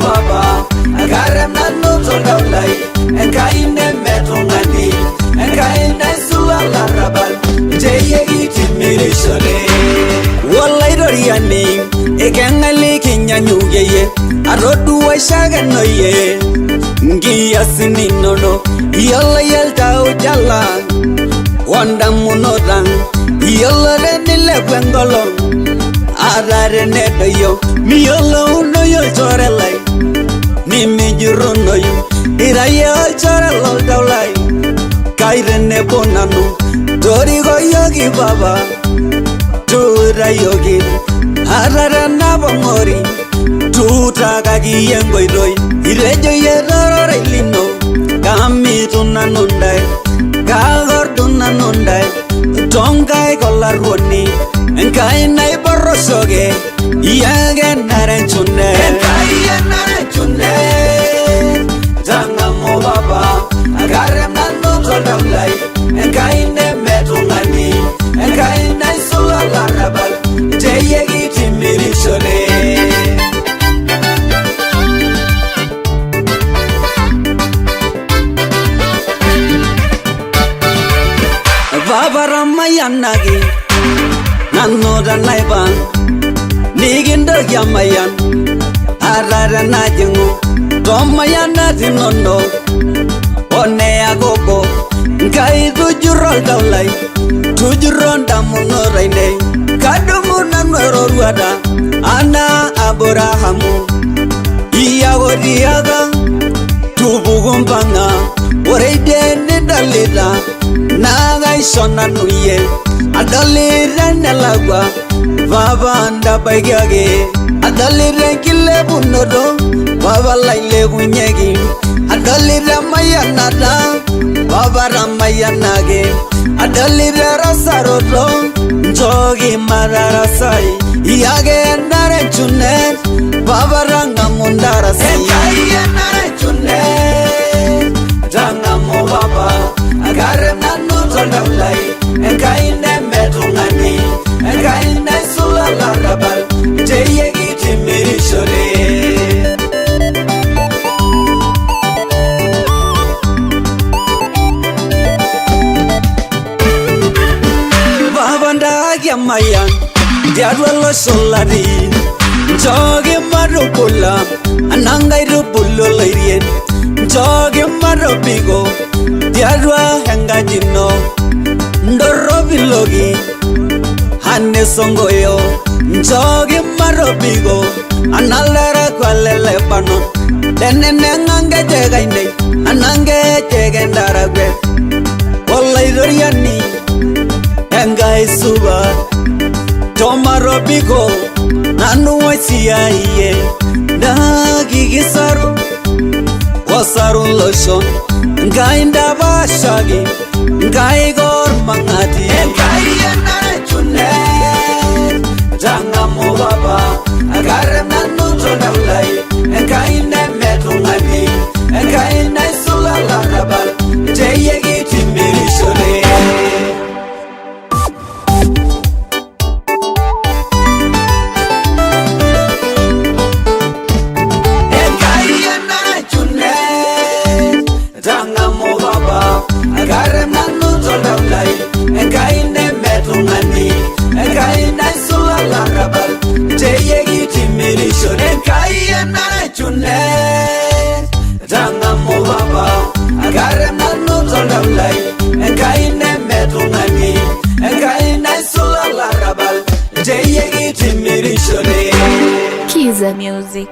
baba agarem nanu tolawlai Enkai nemetungani Enkai naisula larabal Jeyegi timirishore Wallahi doriani Ekengali kinyanyugeye Arodu wa shaganoye Ngia sininono Yalla yelta ujala Wanda munodang Yalla renile kwengolong Arare nedoyo Mi yalla unoyo chorelai Mimi jurunoyo Irayo chorelo daulai Kairene bonanu Torigo yogi baba Tura yogi Arare nabongori Tuta kagi yengoidoi Irejo yerore lino Kami tunanundai Kagor tunanundai Tongkai kolarwoni Enkai nai borosoge Iyie Enare Enchunet Enkai Iyie Enare Enchunet Tangamo baba Agarem nanu tolawlai Enkai nemetungani Enkai naisula larabal Jeyegi timirishore Baba Ramayanagi Nanoda naiban Nigindo yamayan Arara najingu Tomayana tinono One agogo Nkai tujurol daulai Tujuron damunoraine Kadumunan werorwada Ana Abrahamu Iyagoriaga Tubugumpanga Oreide nidalida Naga ishona nuye Adalire nelagwa Baba anda baigage Adalire kile bunodo Baba laile bunyegi Adalire mayanada Baba ramayanage Adalire rasarodo Njogi mararasai Iyie Enare Enchunet Baba ranga mundarasi Enkai Iyie Enare Enchunet Tangamo baba Agarem nanu tolawlai Enkai nemetungani Enkai naisula larabal Jeyegi timirishore Baba ndagya mayan Jadwalo solari Njogi marupula Anangai rupulo lairien Njogi marupigo Diadwa hengajino Ndorobilogi Hane songoyo Njogi marobigo Analara kwa lele panon Denene ngange jegaine Anange jegendaragwe Wallahi doriani Engai suba Toma robigo Nanu waisia iye Dagi gisaru Wasaru loshon Enkai ndabashagi Enkai gor mangati Enkai Iyie Enare Enchunet Tangamo baba Agarem nanu tolawlai Enkai nemetungani Enkai naisula larabal Jeyegi timirishore Enkai Iyie Enare Enchunet Tangamo baba Agarem nanu tolawlai Enkai nemetungani Enkai naisula larabal Jeyegi timirishore Enkai Iyie Enare Enchunet Tangamo baba Agarem nanu tolawlai Enkai nemetungani Enkai naisula larabal Jeyegi timirishore Kiza Music.